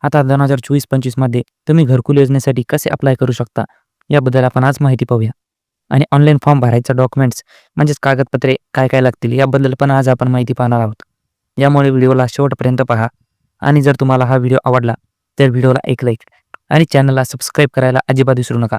आता 2024-25 मध्ये तुम्ही घरकुल योजनेसाठी कसे अप्लाय करू शकता याबद्दल आपण आज माहिती पाहूया. आणि ऑनलाईन फॉर्म भरायचा डॉक्युमेंट्स म्हणजेच कागदपत्रे काय काय लागतील याबद्दल पण आज आपण माहिती पाहणार आहोत. यामुळे व्हिडिओला शेवटपर्यंत पहा आणि जर तुम्हाला हा व्हिडिओ आवडला तर व्हिडिओला एक लाईक आणि चॅनलला सबस्क्राईब करायला अजिबात विसरू नका.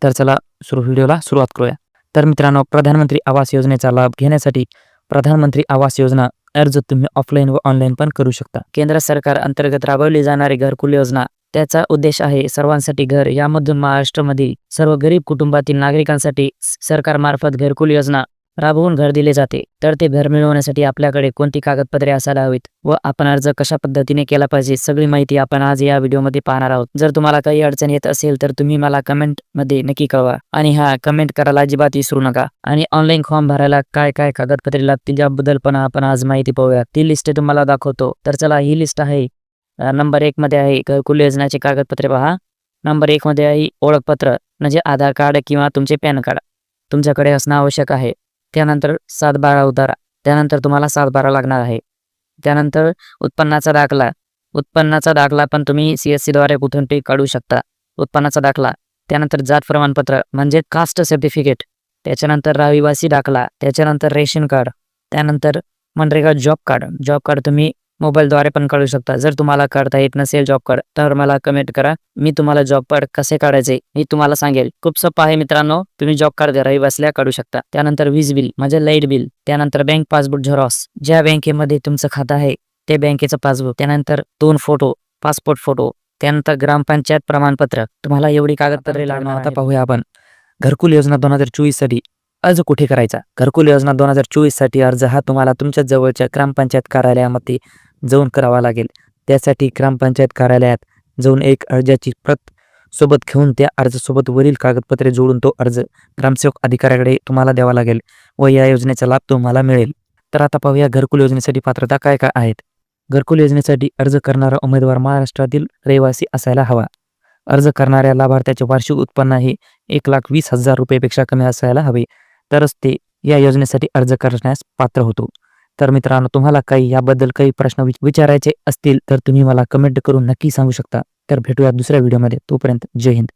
तर चला व्हिडिओला सुरुवात करूया. तर मित्रांनो, प्रधानमंत्री आवास योजनेचा लाभ घेण्यासाठी प्रधानमंत्री आवास योजना अर्ज तुम्ही ऑफलाईन व ऑनलाईन पण करू शकता. केंद्र सरकार अंतर्गत राबवली जाणारी घरकुल योजना त्याचा उद्देश आहे सर्वांसाठी घर. यामधून महाराष्ट्रामधील सर्व गरीब कुटुंबातील नागरिकांसाठी सरकारमार्फत घरकुल योजना राबवून घर दिले जाते. तर ते घर मिळवण्यासाठी आपल्याकडे कोणती कागदपत्रे असायला हवीत व आपण अर्ज कशा पद्धतीने केला पाहिजे सगळी माहिती आपण आज या व्हिडिओमध्ये पाहणार आहोत. जर तुम्हाला काही अडचण येत असेल तर तुम्ही मला कमेंट मध्ये नक्की कळवा आणि कमेंट करायला अजिबात विसरू नका. आणि ऑनलाईन फॉर्म भरायला काय काय कागदपत्रे लागतील याबद्दल पण आपण आज माहिती पाहूया. ती लिस्ट तुम्हाला दाखवतो. तर चला, ही लिस्ट आहे. नंबर 1 मध्ये आहे घरकुल योजनेचे कागदपत्रे. पहा, नंबर 1 मध्ये आहे ओळखपत्र म्हणजे आधार कार्ड किंवा तुमचे पॅन कार्ड तुमच्याकडे असणं आवश्यक आहे. त्यानंतर 7/12 उतारा, त्यानंतर तुम्हाला 7/12 लागणार आहे. त्यानंतर उत्पन्नाचा दाखला पण तुम्ही CSC द्वारे कुठून ते काढू शकता. उत्पन्नाचा दाखला, त्यानंतर जात प्रमाणपत्र म्हणजे कास्ट सर्टिफिकेट, त्याच्यानंतर रहिवासी दाखला, त्याच्यानंतर रेशन कार्ड, त्यानंतर मनरेगा जॉब कार्ड तुम्ही मोबाईलद्वारे पण काढू शकता. जर तुम्हाला काढता येत नसेल जॉब कार्ड तर मला कमेंट करा, मी तुम्हाला जॉब कार्ड कसे काढायचे मी तुम्हाला सांगेल. खूप सोपं आहे मित्रांनो, तुम्ही जॉब कार्ड रहिवासीला काढू शकता. त्यानंतर वीज बिल म्हणजे लाईट बिल, त्यानंतर बँक पासबुक झेरॉक्स, ज्या बँकेमध्ये तुमचं खातं आहे ते बँकेचं पासबुक, त्यानंतर 2 फोटो, पासपोर्ट फोटो, त्यानंतर ग्रामपंचायत प्रमाणपत्र. तुम्हाला एवढी कागदपत्रे लागणार. आता पाहूया आपण घरकुल योजना 2024 साठी अर्ज कुठे करायचा. घरकुल योजना 2024 साठी अर्ज हा तुम्हाला तुमच्या जवळच्या ग्रामपंचायत कार्यालयामध्ये जाऊन करावा लागेल. त्यासाठी ग्रामपंचायत कार्यालयात जाऊन एक अर्जाची प्रत सोबत घेऊन त्या अर्जासोबत वरील कागदपत्रे जोडून तो अर्ज ग्रामसेवक अधिकाऱ्याकडे तुम्हाला द्यावा लागेल व या योजनेचा लाभ तुम्हाला मिळेल. तर आता पाहूया घरकुल योजनेसाठी पात्रता काय काय आहेत. घरकुल योजनेसाठी अर्ज करणारा उमेदवार महाराष्ट्रातील रहिवासी असायला हवा. अर्ज करणाऱ्या लाभार्थ्याचे वार्षिक उत्पन्न हे 1,20,000 रुपयेपेक्षा कमी असायला हवे, तरच ते या योजनेसाठी अर्ज करण्यास पात्र होतो. तर मित्रांनो, तुम्हाला काही याबद्दल काही प्रश्न विचारायचे असतील तर तुम्ही मला कमेंट करून नक्की सांगू शकता. तर भेटूया दुसऱ्या व्हिडिओमध्ये. तोपर्यंत जय हिंद.